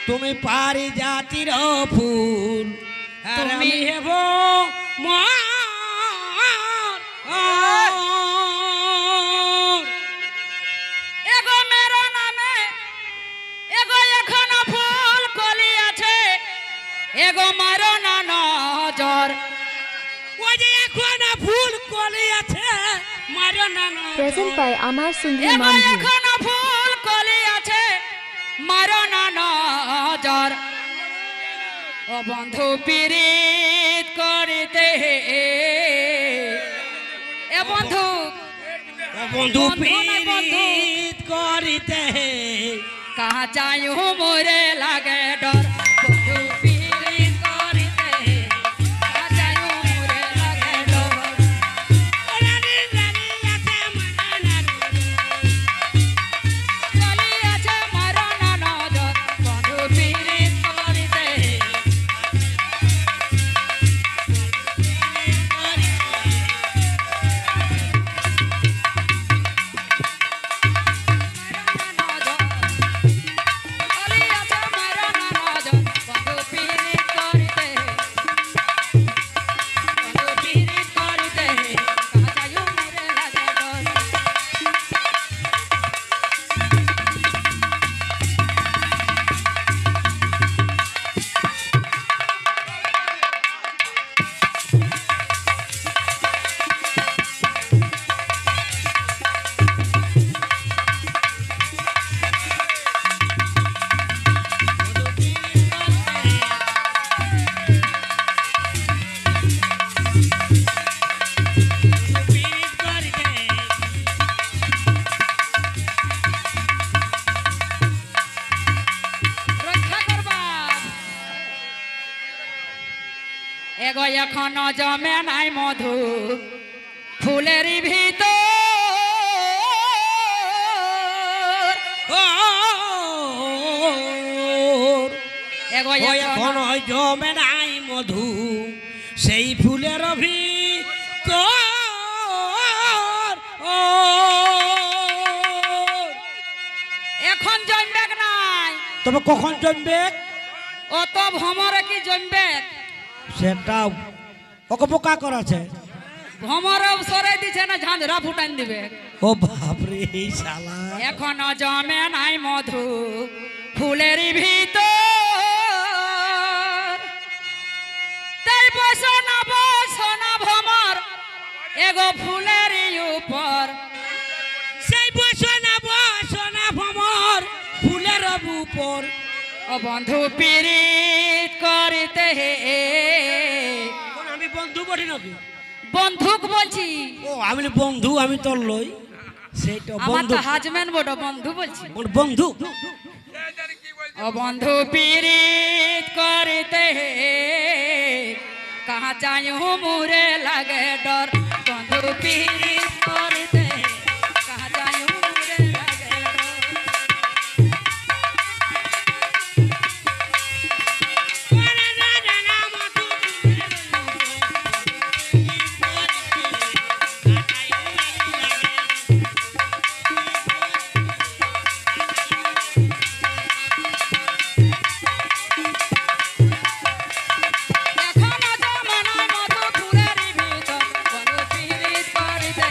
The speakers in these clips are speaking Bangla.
তুমি পারি জাতির ফুল তুমি হেব এগো মেরো নামে এগো এখনো ফুল কলি আছে এগো মারো না নজর ওই যে এখনো ফুল কলি আছে মারো না Present by Amar Sundri এগো Manju. এখনো ফুল কলি আছে মারো না নজর ও বন্ধু পীড়িত করিতে এ বন্ধু বন্ধু বন্ধু নাই বন্ধু। পীড়িত করিতে कहाँ जायूं मोरे लागे डर बंधु पीड़ित करिते कहाँ जायूं मोरे लागे डर चली आछे मारो ना नजर बंधु पीड़ित करिते এগো এখনো জমে নাই মধু ফুলেরই ভিতর এগো এখন জমে নাই মধু সেই ফুলের ভিতর এখন জমবে নাই তবে কখন জমবে ও তো ভমরে কি জমবে সেটা ওকে বোকা করাছে ভমর সরে দিছে না ঝাঁঝরা ফুটান দিবে ও বাপরে এই শালা এখনো জমে নাই মধু ফুলেরই ভিতর তাই বসনা ভমর এগো ফুলেরই উপর সেই বসনা ভমর ফুলের উপর ও বন্ধু পীড়িত করিতে আমি বন্ধু বলি নাকি বন্ধুক বলছি ও আমি বন্ধু আমি তোর লই সেইটা আমার বন্ধু তো হাজবেন্ড বড় বন্ধু বলছি বন্ধু ও বন্ধু পীড়িত করিতে कहाँ जायूं मुरे लगे डर बंधु पीड़ित करते कहाँ जायूं मुरे लगे डर এখনো জমানায় মধু ফুলেরই ভিতর বন্ধু পীড়িত করিতে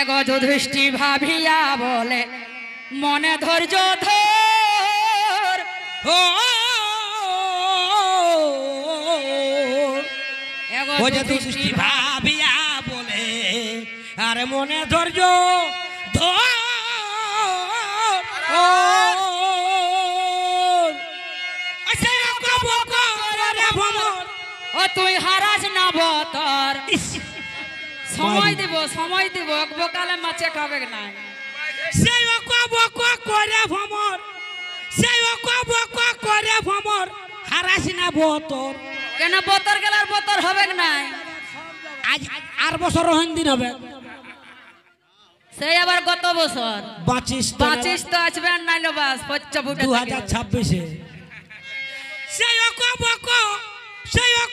এগো যুধিষ্ঠি ভাবিয়া বলে মনে ধৈর্য ধর ও এগো ও যে যুধিষ্ঠি দৃষ্টি ভাবিয়া বলে আরে মনে ধৈর্য ধর ও আচ্ছা কব করে ভ্রমর ও তুই হারাস না বতর সময় দিব বকালে মাছে খাবে না সেই কব করে ভ্রমর সেই কব করে ভ্রমর হারাস না বতর কেন বতর গেলার বতর হবে নাই আজ আর বছর দিন হবে সেই আবার গত বছর 25 তো আসবে আর নাইলো বাস 2026 সেই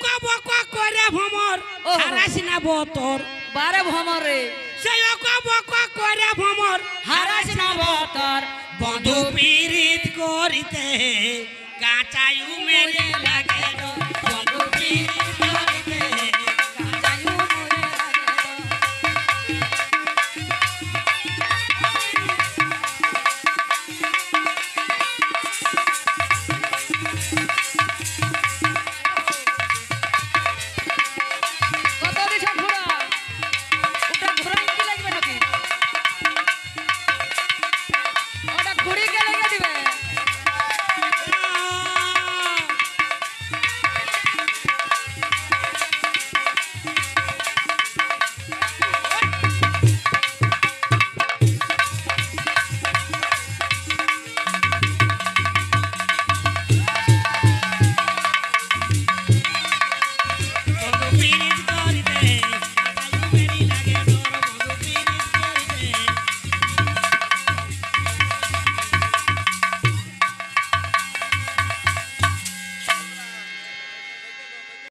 কব করে ভ্রমর হারাস না বতর বারে ভ্রমরে সেই কব করে ভ্রমর হারাস না বতর বন্ধু পীড়িত করিতে কাঁচায়ু মেরে লাগে বন্ধু পীড়িত